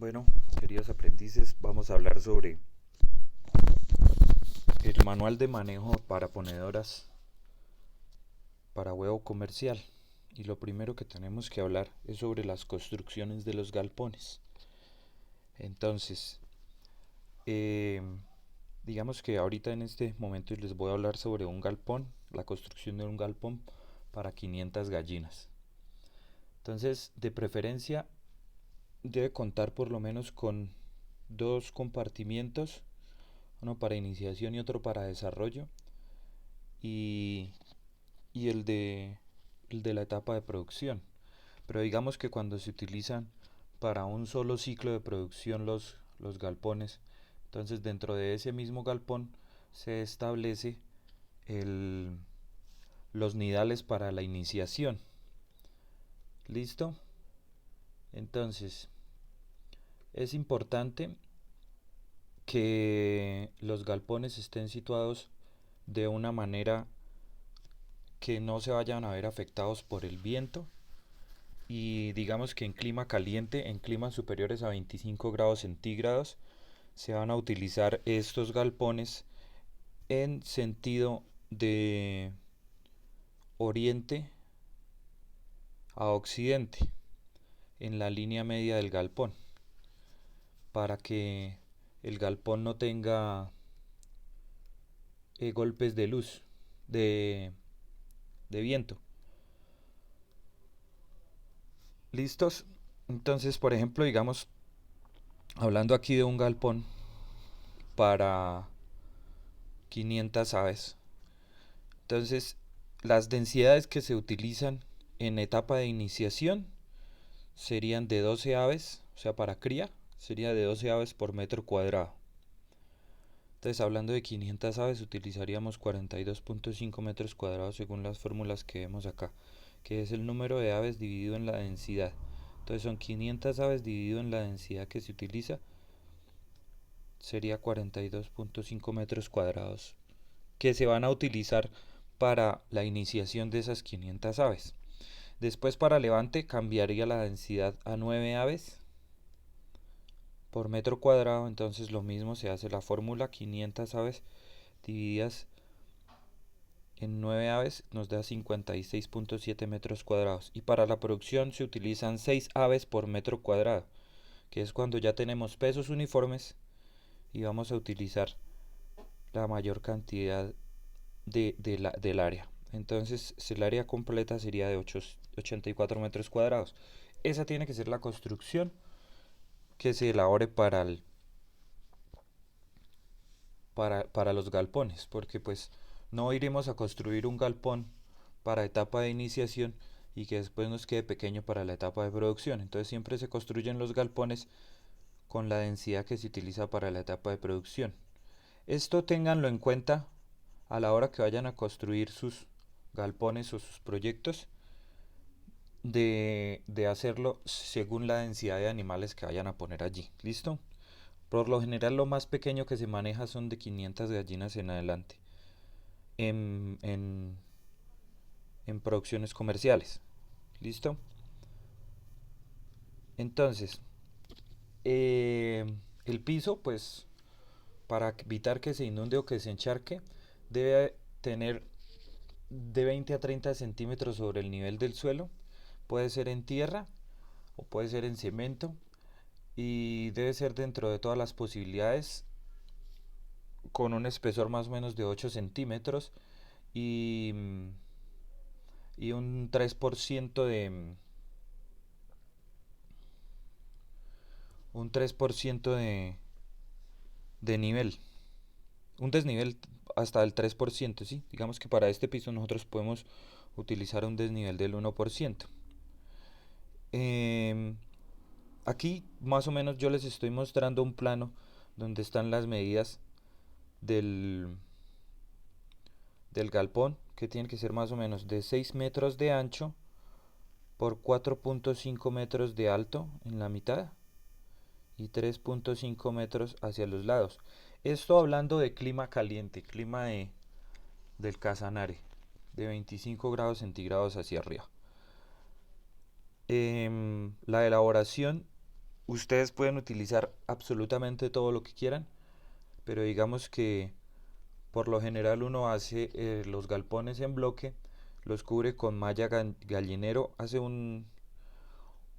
Bueno, queridos aprendices, vamos a hablar sobre el manual de manejo para ponedoras para huevo comercial. Y lo primero que tenemos que hablar es sobre las construcciones de los galpones. Entonces, eh, digamos que ahorita en este momento les voy a hablar sobre un galpón, la construcción de un galpón para 500 gallinas. Entonces, de preferencia, debe contar por lo menos con dos compartimientos, uno para iniciación y otro para desarrollo, y, y el de la etapa de producción. Pero digamos que cuando se utilizan para un solo ciclo de producción los galpones, entonces dentro de ese mismo galpón se establece el, los nidales para la iniciación. ¿Listo? Entonces, es importante que los galpones estén situados de una manera que no se vayan a ver afectados por el viento, y digamos que en clima caliente, en climas superiores a 25 grados centígrados, se van a utilizar estos galpones en sentido de oriente a occidente, en la línea media del galpón, para que el galpón no tenga golpes de luz, de, de viento. ¿Listos? Entonces, por ejemplo, digamos, hablando aquí de un galpón para 500 aves. Entonces, las densidades que se utilizan en etapa de iniciación serían de 12 aves, o sea, para cría, sería de 12 aves por metro cuadrado. Entonces, hablando de 500 aves, utilizaríamos 42.5 metros cuadrados según las fórmulas que vemos acá, que es el número de aves dividido en la densidad. Entonces, son 500 aves dividido en la densidad que se utiliza, sería 42.5 metros cuadrados, que se van a utilizar para la iniciación de esas 500 aves. Después para levante cambiaría la densidad a 9 aves por metro cuadrado, entonces lo mismo se hace la fórmula, 500 aves divididas en 9 aves nos da 56.7 metros cuadrados. Y para la producción se utilizan 6 aves por metro cuadrado, que es cuando ya tenemos pesos uniformes y vamos a utilizar la mayor cantidad del área. Entonces el área completa sería de 84 metros cuadrados. Esa tiene que ser la construcción que se elabore para los galpones, porque pues no iremos a construir un galpón para etapa de iniciación y que después nos quede pequeño para la etapa de producción. Entonces siempre se construyen los galpones con la densidad que se utiliza para la etapa de producción. Esto ténganlo en cuenta a la hora que vayan a construir sus galpones o sus proyectos, de hacerlo según la densidad de animales que vayan a poner allí. ¿Listo? Por lo general lo más pequeño que se maneja son de 500 gallinas en adelante en, en, en producciones comerciales. ¿Listo? Entonces, eh, el piso, pues para evitar que se inunde o que se encharque, debe tener de 20 a 30 centímetros sobre el nivel del suelo. Puede ser en tierra o puede ser en cemento, y debe ser dentro de todas las posibilidades con un espesor más o menos de 8 centímetros y, y un 3% de nivel, un desnivel hasta el 3%, ¿sí? Digamos que para este piso nosotros podemos utilizar un desnivel del 1%. Eh, Aquí más o menos yo les estoy mostrando un plano donde están las medidas del, del galpón, que tiene que ser más o menos de 6 metros de ancho por 4.5 metros de alto en la mitad y 3.5 metros hacia los lados. Esto hablando de clima caliente, del Casanare, de 25 grados centígrados hacia arriba. La elaboración Ustedes pueden utilizar absolutamente todo lo que quieran, pero digamos que por lo general uno hace los galpones en bloque, los cubre con malla gallinero, hace un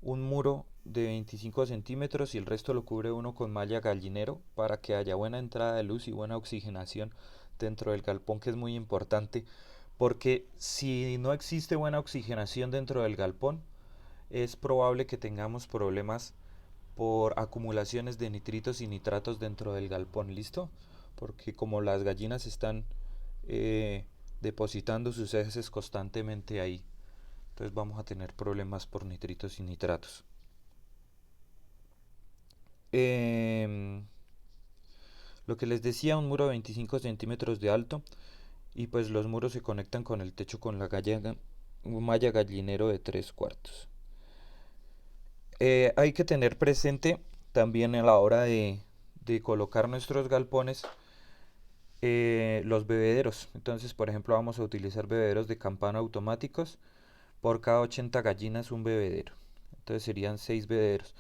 muro de 25 centímetros y el resto lo cubre uno con malla gallinero para que haya buena entrada de luz y buena oxigenación dentro del galpón, que es muy importante, porque si no existe buena oxigenación dentro del galpón, es probable que tengamos problemas por acumulaciones de nitritos y nitratos dentro del galpón, ¿listo? Porque como las gallinas están eh, depositando sus heces constantemente ahí, entonces vamos a tener problemas por nitritos y nitratos. Em, lo que les decía, un muro de 25 centímetros de alto y pues los muros se conectan con el techo con la malla gallinero de 3 cuartos. Hay que tener presente también a la hora de colocar nuestros galpones los bebederos. Entonces, por ejemplo, vamos a utilizar bebederos de campana automáticos. Por cada 80 gallinas un bebedero. Entonces serían 6 bebederos.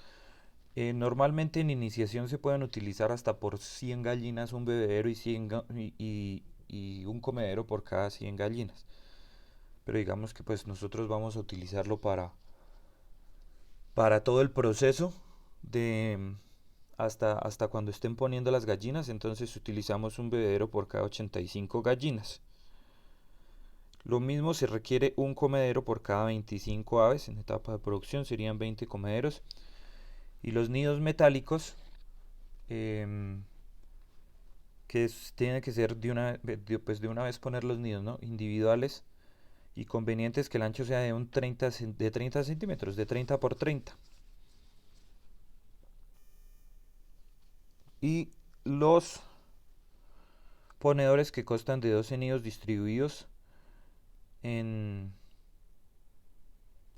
Normalmente en iniciación se pueden utilizar hasta por 100 gallinas un bebedero y, 100 y un comedero por cada 100 gallinas. Pero digamos que pues nosotros vamos a utilizarlo para todo el proceso de hasta cuando estén poniendo las gallinas. Entonces utilizamos un bebedero por cada 85 gallinas. Lo mismo se requiere un comedero por cada 25 aves. En etapa de producción serían 20 comederos. Y los nidos metálicos, em, tiene que ser pues de una vez poner los nidos, ¿no? Individuales y convenientes, que el ancho sea de 30 centímetros, de 30 por 30. Y los ponedores que constan de 12 nidos distribuidos en,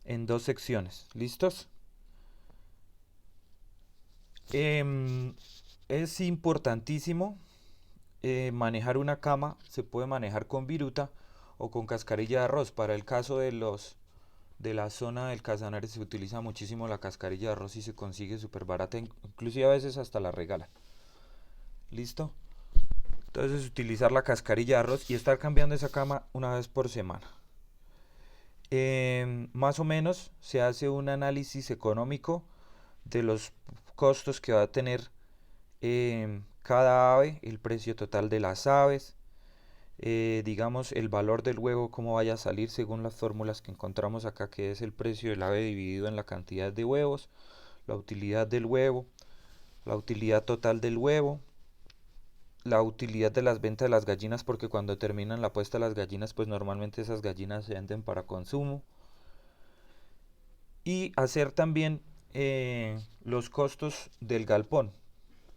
en dos secciones. ¿Listos? Em, es importantísimo manejar una cama. Se puede manejar con viruta o con cascarilla de arroz. Para el caso de la zona del Casanare se utiliza muchísimo la cascarilla de arroz y se consigue súper barata, inclusive a veces hasta la regalan. ¿Listo? Entonces utilizar la cascarilla de arroz y estar cambiando esa cama una vez por semana. Más o menos se hace un análisis económico de los costos que va a tener cada ave, el precio total de las aves, digamos el valor del huevo, cómo vaya a salir según las fórmulas que encontramos acá, que es el precio del ave dividido en la cantidad de huevos, la utilidad del huevo, la utilidad total del huevo, la utilidad de las ventas de las gallinas, porque cuando terminan la puesta de las gallinas, pues normalmente esas gallinas se venden para consumo, y hacer también los costos del galpón.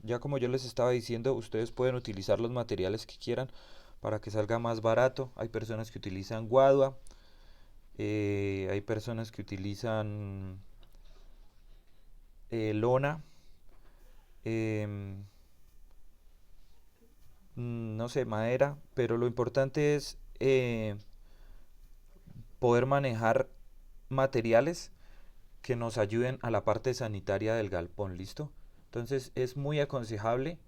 Ya como yo les estaba diciendo, ustedes pueden utilizar los materiales que quieran para que salga más barato. Hay personas que utilizan guadua, hay personas que utilizan lona, em, no sé, madera, pero lo importante es poder manejar materiales que nos ayuden a la parte sanitaria del galpón, ¿listo? Entonces es muy aconsejable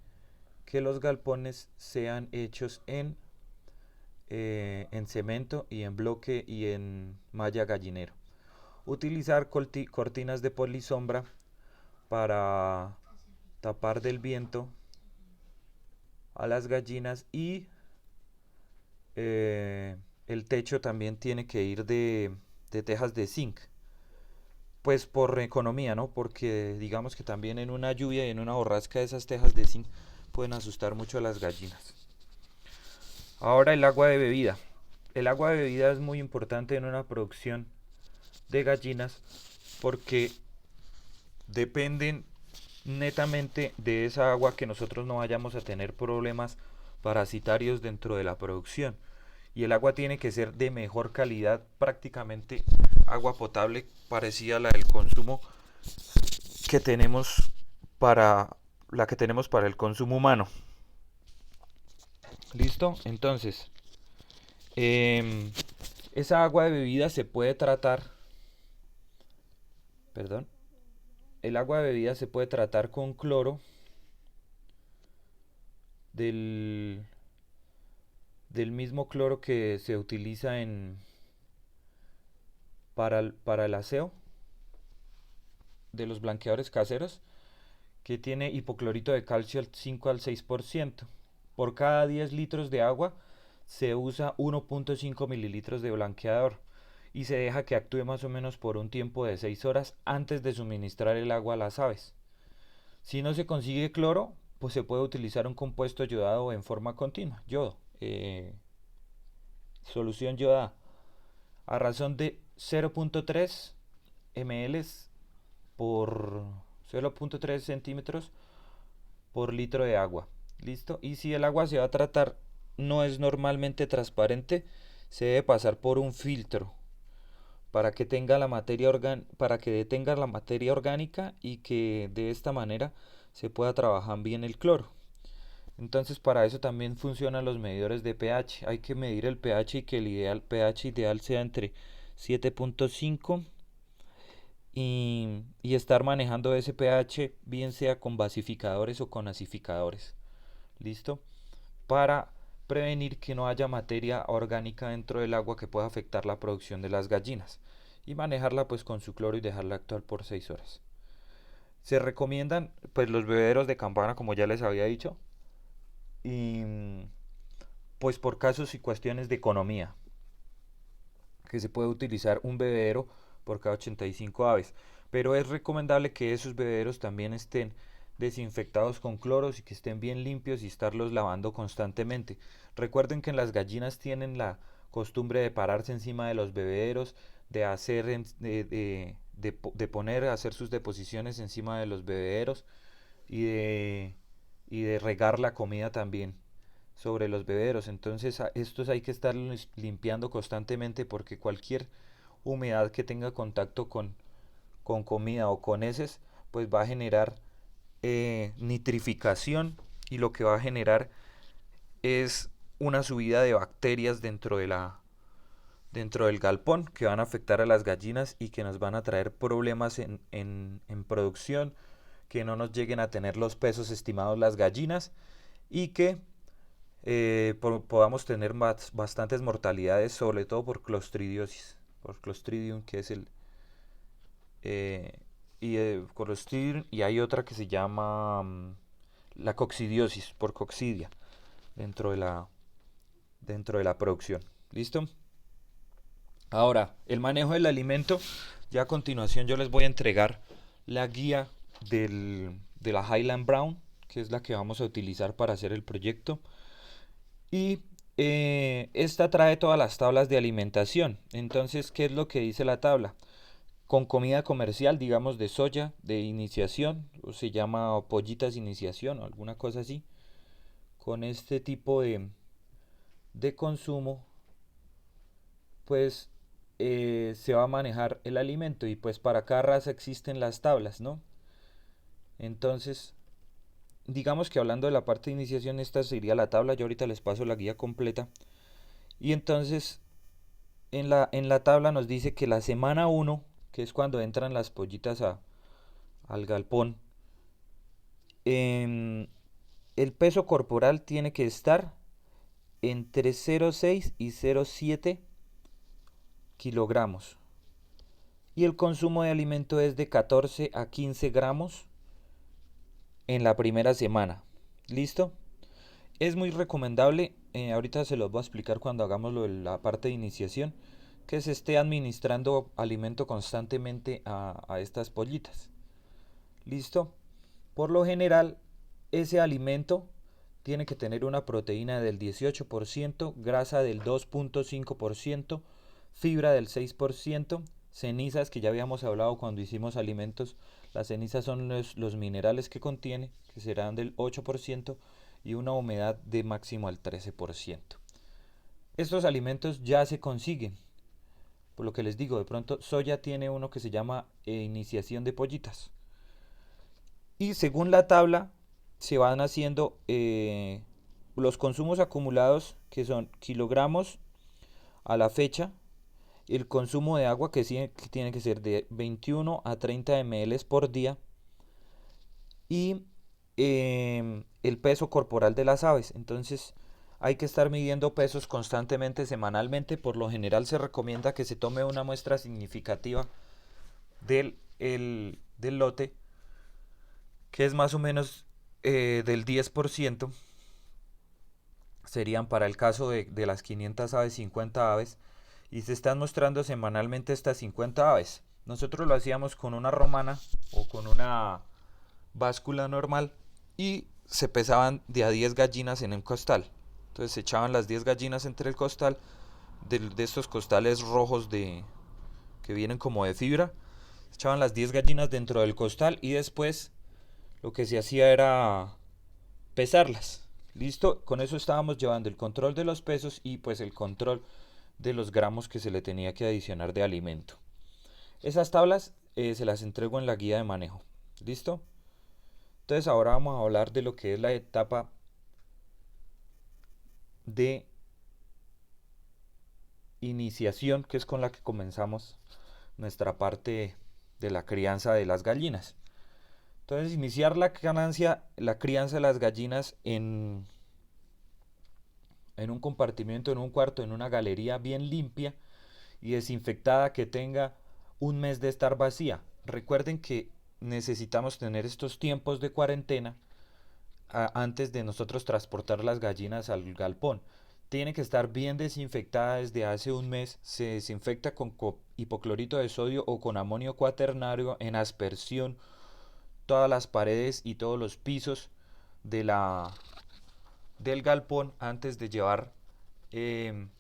que los galpones sean hechos en cemento y en bloque y en malla gallinero. Utilizar cortinas de polisombra para tapar del viento a las gallinas y eh, el techo también tiene que ir de tejas de zinc. Pues por economía, ¿no? Porque digamos que también en una lluvia y en una borrasca esas tejas de zinc pueden asustar mucho a las gallinas. Ahora el agua de bebida. El agua de bebida es muy importante en una producción de gallinas porque dependen netamente de esa agua, que nosotros no vayamos a tener problemas parasitarios dentro de la producción. Y el agua tiene que ser de mejor calidad, prácticamente agua potable parecida a la del consumo que tenemos para la que tenemos para el consumo humano. ¿Listo? Entonces, eh, esa agua de bebida se puede tratar, perdón, el agua de bebida se puede tratar con cloro del, del mismo cloro que se utiliza para el aseo de los blanqueadores caseros, que tiene hipoclorito de calcio al 5 al 6%. Por cada 10 litros de agua se usa 1.5 mililitros de blanqueador y se deja que actúe más o menos por un tiempo de 6 horas antes de suministrar el agua a las aves. Si no se consigue cloro, pues se puede utilizar un compuesto yodado en forma continua, yodo, solución yodada, a razón de 0.3 ml por 0.3 centímetros por litro de agua. ¿Listo? Y si el agua se va a tratar no es normalmente transparente, se debe pasar por un filtro para que tenga la materia para que detenga la materia orgánica y que de esta manera se pueda trabajar bien el cloro. Entonces para eso también funcionan los medidores de pH. Hay que medir el pH y que el pH ideal sea entre 7.5 y estar manejando ese pH bien sea con basificadores o con acidificadores. ¿Listo? Para prevenir que no haya materia orgánica dentro del agua que pueda afectar la producción de las gallinas y manejarla pues con su cloro y dejarla actuar por 6 horas. Se recomiendan pues los bebederos de campana como ya les había dicho y pues por casos y cuestiones de economía que se puede utilizar un bebedero por cada 85 aves, pero es recomendable que esos bebederos también estén desinfectados con cloros y que estén bien limpios y estarlos lavando constantemente. Recuerden que las gallinas tienen la costumbre de pararse encima de los bebederos, de hacer de poner a hacer sus deposiciones encima de los bebederos y de regar la comida también sobre los bebederos. Entonces estos hay que estarlos limpiando constantemente porque cualquier humedad que tenga contacto con comida o con heces pues va a generar nitrificación y lo que va a generar es una subida de bacterias dentro del galpón que van a afectar a las gallinas y que nos van a traer problemas en producción, que no nos lleguen a tener los pesos estimados las gallinas y que podamos tener bastantes mortalidades, sobre todo por clostridiosis, por Clostridium, que es Clostridium, y hay otra que se llama la coccidiosis, por coccidia, dentro de la producción. ¿Listo? Ahora, el manejo del alimento, ya a continuación yo les voy a entregar la guía de la Highland Brown, que es la que vamos a utilizar para hacer el proyecto. Y esta trae todas las tablas de alimentación. Entonces, ¿qué es lo que dice la tabla? Con comida comercial, digamos de soya, de iniciación, o se llama pollitas iniciación o alguna cosa así. Con este tipo de consumo, pues se va a manejar el alimento y pues para cada raza existen las tablas, ¿no? Entonces, digamos que hablando de la parte de iniciación, esta sería la tabla. Yo ahorita les paso la guía completa. Y entonces en la tabla nos dice que la semana 1, que es cuando entran las pollitas al galpón, el peso corporal tiene que estar entre 0,6 y 0,7 kilogramos. Y el consumo de alimento es de 14 a 15 gramos en la primera semana. ¿Listo? Es muy recomendable, ahorita se los voy a explicar cuando hagamos lo de la parte de iniciación, que se esté administrando alimento constantemente a estas pollitas. ¿Listo? Por lo general, ese alimento tiene que tener una proteína del 18%, grasa del 2.5%, fibra del 6%, cenizas que ya habíamos hablado cuando hicimos alimentos. Las cenizas son los minerales que contiene, que serán del 8%, y una humedad de máximo al 13%. Estos alimentos ya se consiguen. Por lo que les digo, de pronto soya tiene uno que se llama iniciación de pollitas. Y según la tabla se van haciendo los consumos acumulados, que son kilogramos a la fecha. El consumo de agua que tiene que ser de 21 a 30 ml por día. y el peso corporal de las aves. Entonces hay que estar midiendo pesos constantemente, semanalmente. Por lo general se recomienda que se tome una muestra significativa del lote, que es más o menos del 10%. Serían para el caso de las 500 aves, 50 aves, y se están mostrando semanalmente estas 50 aves. Nosotros lo hacíamos con una romana o con una báscula normal y se pesaban de a 10 gallinas en un costal. Entonces se echaban las 10 gallinas entre el costal, de estos costales rojos que vienen como de fibra. Se echaban las 10 gallinas dentro del costal y después lo que se hacía era pesarlas. Listo, con eso estábamos llevando el control de los pesos y pues el control de los gramos que se le tenía que adicionar de alimento. Esas tablas se las entrego en la guía de manejo. ¿Listo? Entonces ahora vamos a hablar de lo que es la etapa de iniciación, que es con la que comenzamos nuestra parte de la crianza de las gallinas. Entonces iniciar la crianza de las gallinas en un compartimiento, en un cuarto, en una galería bien limpia y desinfectada, que tenga un mes de estar vacía. Recuerden que necesitamos tener estos tiempos de cuarentena antes de nosotros transportar las gallinas al galpón. Tiene que estar bien desinfectada desde hace un mes. Se desinfecta con hipoclorito de sodio o con amonio cuaternario en aspersión todas las paredes y todos los pisos de del galpón antes de llevar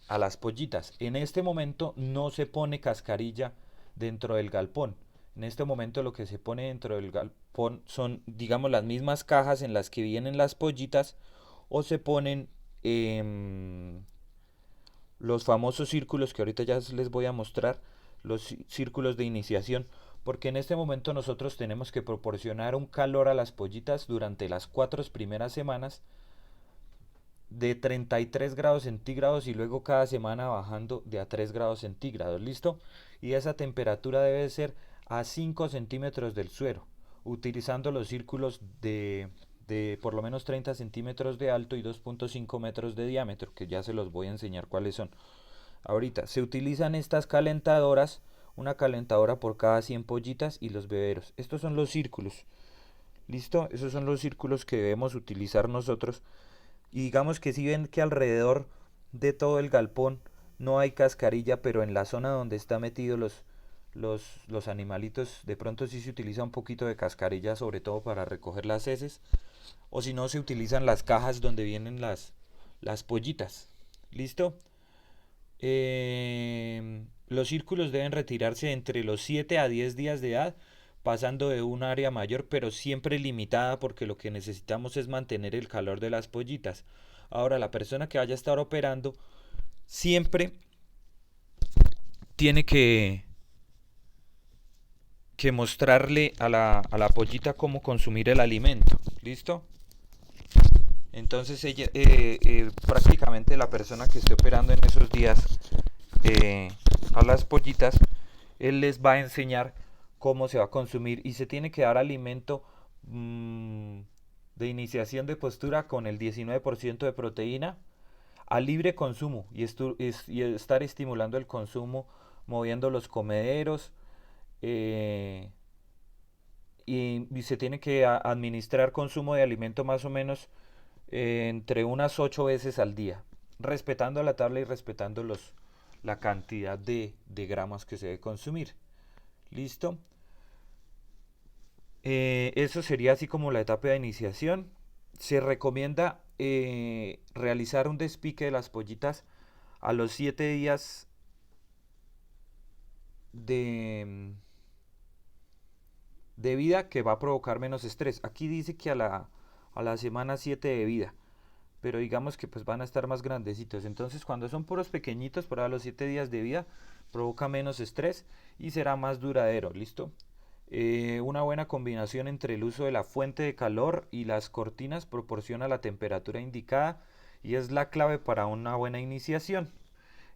a las pollitas. En este momento no se pone cascarilla dentro del galpón. En este momento lo que se pone dentro del galpón son, digamos, las mismas cajas en las que vienen las pollitas, o se ponen los famosos círculos que ahorita ya les voy a mostrar, los círculos de iniciación, porque en este momento nosotros tenemos que proporcionar un calor a las pollitas durante las 4 primeras semanas de 33 grados centígrados y luego cada semana bajando de a 3 grados centígrados. ¿Listo? Y esa temperatura debe ser a 5 centímetros del suelo, utilizando los círculos de por lo menos 30 centímetros de alto y 2.5 metros de diámetro, que ya se los voy a enseñar cuáles son. Ahorita se utilizan estas calentadoras, una calentadora por cada 100 pollitas, y los beberos. Estos son los círculos. ¿Listo? Esos son los círculos que debemos utilizar nosotros. Y digamos que si ven que alrededor de todo el galpón no hay cascarilla, pero en la zona donde está metido los animalitos, de pronto sí se utiliza un poquito de cascarilla, sobre todo para recoger las heces, o si no se utilizan las cajas donde vienen las pollitas. ¿Listo? Los círculos deben retirarse entre los 7 a 10 días de edad, pasando de un área mayor, pero siempre limitada, porque lo que necesitamos es mantener el calor de las pollitas. Ahora, la persona que vaya a estar operando siempre tiene que mostrarle a la pollita cómo consumir el alimento. ¿Listo? Entonces prácticamente la persona que esté operando en esos días a las pollitas, él les va a enseñar cómo se va a consumir, y se tiene que dar alimento de iniciación de postura con el 19% de proteína a libre consumo, y estar estimulando el consumo, moviendo los comederos, eh, y se tiene que administrar consumo de alimento más o menos entre unas 8 veces al día, respetando la tabla y respetando la cantidad de gramos que se debe consumir. ¿Listo? Eso sería así como la etapa de iniciación. Se recomienda realizar un despique de las pollitas a los 7 días de, de vida, que va a provocar menos estrés. Aquí dice que a la semana 7 de vida, pero digamos que pues van a estar más grandecitos. Entonces cuando son puros pequeñitos, por a los 7 días de vida, provoca menos estrés y será más duradero. ¿Listo? Una buena combinación entre el uso de la fuente de calor y las cortinas proporciona la temperatura indicada y es la clave para una buena iniciación.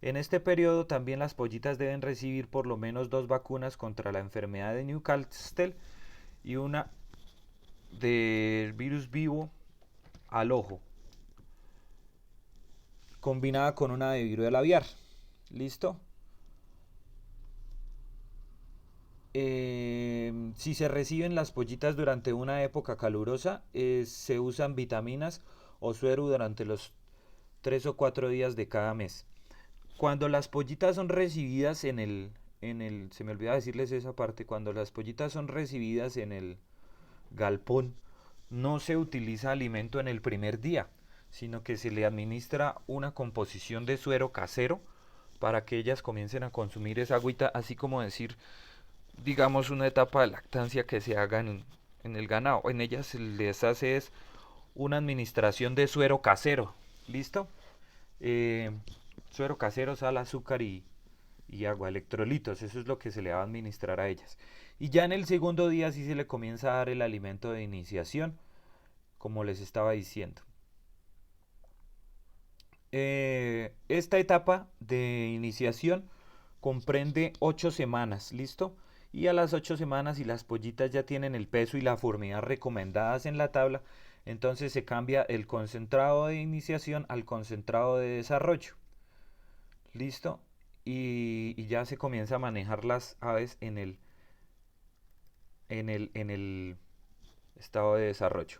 En este periodo también las pollitas deben recibir por lo menos 2 vacunas contra la enfermedad de Newcastle y una del virus vivo al ojo, combinada con una de viruela aviar. ¿Listo? Si se reciben las pollitas durante una época calurosa, se usan vitaminas o suero durante los 3 o 4 días de cada mes. Cuando las pollitas son recibidas se me olvida decirles esa parte, cuando las pollitas son recibidas en el galpón, no se utiliza alimento en el primer día, sino que se le administra una composición de suero casero para que ellas comiencen a consumir esa agüita, así como decir, digamos, una etapa de lactancia que se haga en el ganado. En ellas se les hace es una administración de suero casero. ¿Listo? Eh, Suero casero, sal, azúcar y agua, electrolitos, eso es lo que se le va a administrar a ellas. Y ya en el segundo día sí se le comienza a dar el alimento de iniciación, como les estaba diciendo. Esta etapa de iniciación comprende 8 semanas, ¿listo? Y a las 8 semanas, si las pollitas ya tienen el peso y la formidad recomendadas en la tabla, entonces se cambia el concentrado de iniciación al concentrado de desarrollo. ¿Listo? Y ya se comienza a manejar las aves en el estado de desarrollo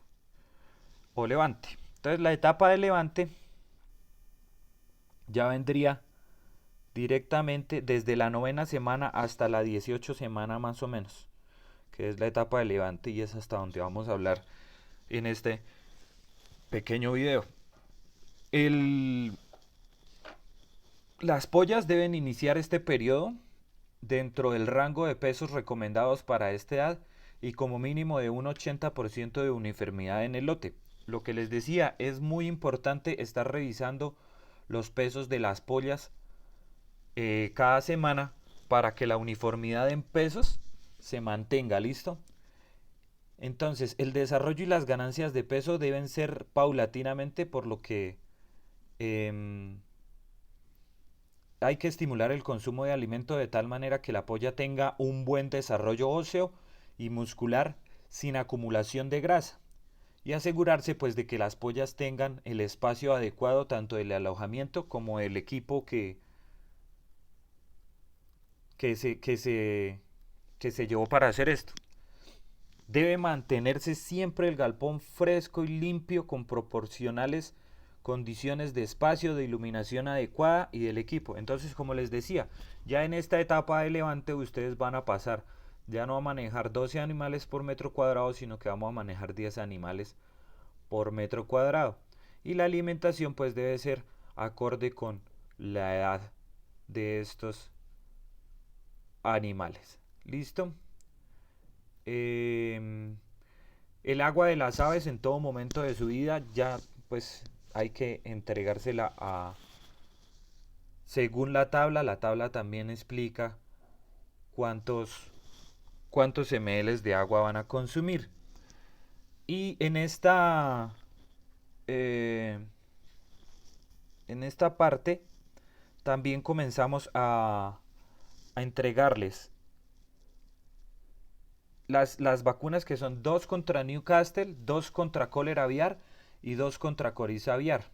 o levante. Entonces la etapa de levante ya vendría directamente desde la 9ª semana hasta la 18 semana más o menos, que es la etapa de levante y es hasta donde vamos a hablar en este pequeño video. El, las pollas deben iniciar este periodo dentro del rango de pesos recomendados para esta edad y como mínimo de un 80% de uniformidad en el lote. Lo que les decía, es muy importante estar revisando los pesos de las pollas cada semana para que la uniformidad en pesos se mantenga, ¿listo? Entonces, el desarrollo y las ganancias de peso deben ser paulatinamente, por lo que eh, hay que estimular el consumo de alimento de tal manera que la polla tenga un buen desarrollo óseo y muscular sin acumulación de grasa y asegurarse pues de que las pollas tengan el espacio adecuado tanto del alojamiento como del equipo que se, que se, que se llevó para hacer esto. Debe mantenerse siempre el galpón fresco y limpio con proporcionales condiciones de espacio, de iluminación adecuada y del equipo. Entonces, como les decía, ya en esta etapa de levante ustedes van a pasar, ya no a manejar 12 animales por metro cuadrado, sino que vamos a manejar 10 animales por metro cuadrado. Y la alimentación pues debe ser acorde con la edad de estos animales. ¿Listo? Eh, el agua de las aves en todo momento de su vida ya pues hay que entregársela a según la tabla también explica cuántos cuántos ml de agua van a consumir. Y eh, en esta parte también comenzamos a entregarles las vacunas que son 2 contra Newcastle, 2 contra cólera aviar y 2 contra coriza aviar.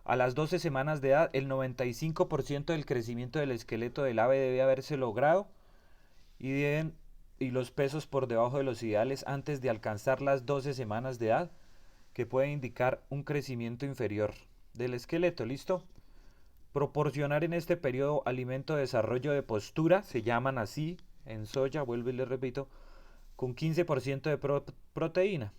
A las 12 semanas de edad, el 95% del crecimiento del esqueleto del ave debe haberse logrado y, y los pesos por debajo de los ideales antes de alcanzar las 12 semanas de edad, que puede indicar un crecimiento inferior del esqueleto. ¿Listo? Proporcionar en este periodo alimento de desarrollo de postura, se llaman así en soya, vuelvo y les repito, con 15% de proteína.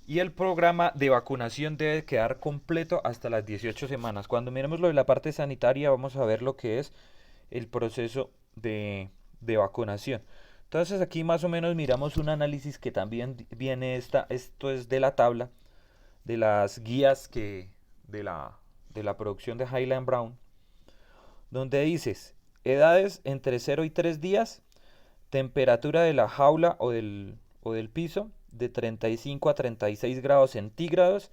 Y el programa de vacunación debe quedar completo hasta las 18 semanas. Cuando miremos lo de la parte sanitaria, vamos a ver lo que es el proceso de vacunación. Entonces aquí más o menos miramos un análisis que también viene esto es de la tabla, de las guías de la producción de Highland Brown, donde dices edades entre 0 y 3 días, temperatura de la jaula o del piso de 35 a 36 grados centígrados,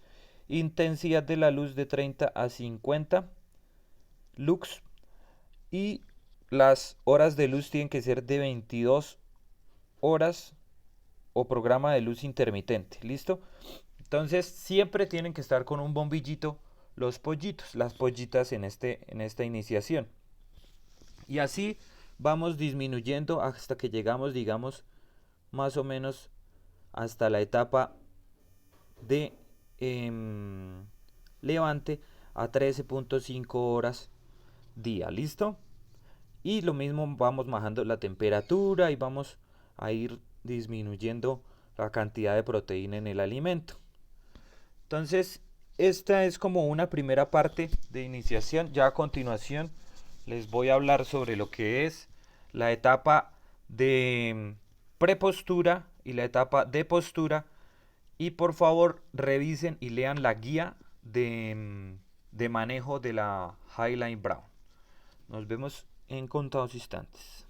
intensidad de la luz de 30 a 50 lux y las horas de luz tienen que ser de 22 horas o programa de luz intermitente, ¿listo? Entonces siempre tienen que estar con un bombillito los pollitos, las pollitas en esta iniciación. Y así vamos disminuyendo hasta que llegamos, digamos, más o menos hasta la etapa de levante a 13.5 horas día, ¿listo? Y lo mismo vamos bajando la temperatura y vamos a ir disminuyendo la cantidad de proteína en el alimento. Entonces, esta es como una primera parte de iniciación. Ya a continuación les voy a hablar sobre lo que es la etapa de prepostura y la etapa de postura. Y por favor revisen y lean la guía de manejo de la Highline Brown. Nos vemos en contados instantes.